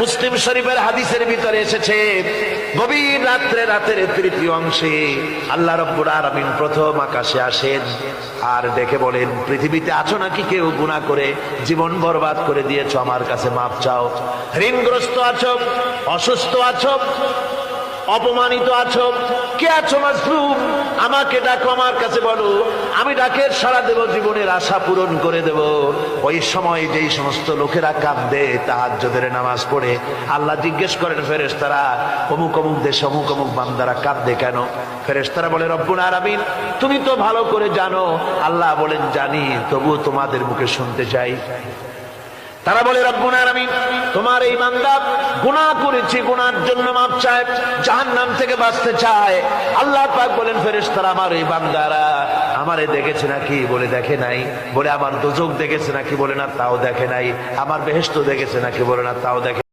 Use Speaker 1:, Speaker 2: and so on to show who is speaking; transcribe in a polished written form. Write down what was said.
Speaker 1: মুসলিম শরীফের হাদিসের ভিতরে এসেছে, গভীর রাত্রে, রাতের তৃতীয় অংশে আল্লাহ রাব্বুল আলামিন প্রথম আকাশে আসেন আর ডেকে বলেন, পৃথিবীতে আছো নাকি কেউ গুনাহ করে জীবন বরবাদ করে দিয়েছো, আমার কাছে মাপ চাও। ঋণগ্রস্ত আছো, অসুস্থ আছো, অপমানিত আছো, কে আছো মাজলুম, আমাকে ডাকো, আমার কাছে বলো, আমি ডাকের সাড়া দেব, জীবনের আশা পূরণ করে দেব। ওই সময় যেই সমস্ত লোকেরা কাঁদে তাহাজ্জুদের নামাজ পড়ে, আল্লাহ জিজ্ঞেস করেন ফেরেশতারা, অমুক অমুক দেশে অমুক অমুক বান্দারা কাঁদে কেন? ফেরেশতারা বলে, রব্বুল আলামিন তুমি তো ভালো করে জানো। আল্লাহ বলেন, জানি, তবুও তোমাদের মুখে শুনতে চাই। তারা বলে, রব্বুল আলামিন তোমার এই বান্দা গুনাহ করেছে, গুনার জন্য মাপ চায়, জাহান্নাম থেকে বাঁচতে চায়। আল্লাহ পাক বলেন, ফেরেশতারা আমার এই বান্দারা আমারে দেখেছে নাকি? বলে দেখে নাই। বলে আমার দোজখ দেখেছে নাকি? বলে না, তাও দেখে নাই। আমার বেহেশত দেখেছে নাকি? বলে না, তাও দেখে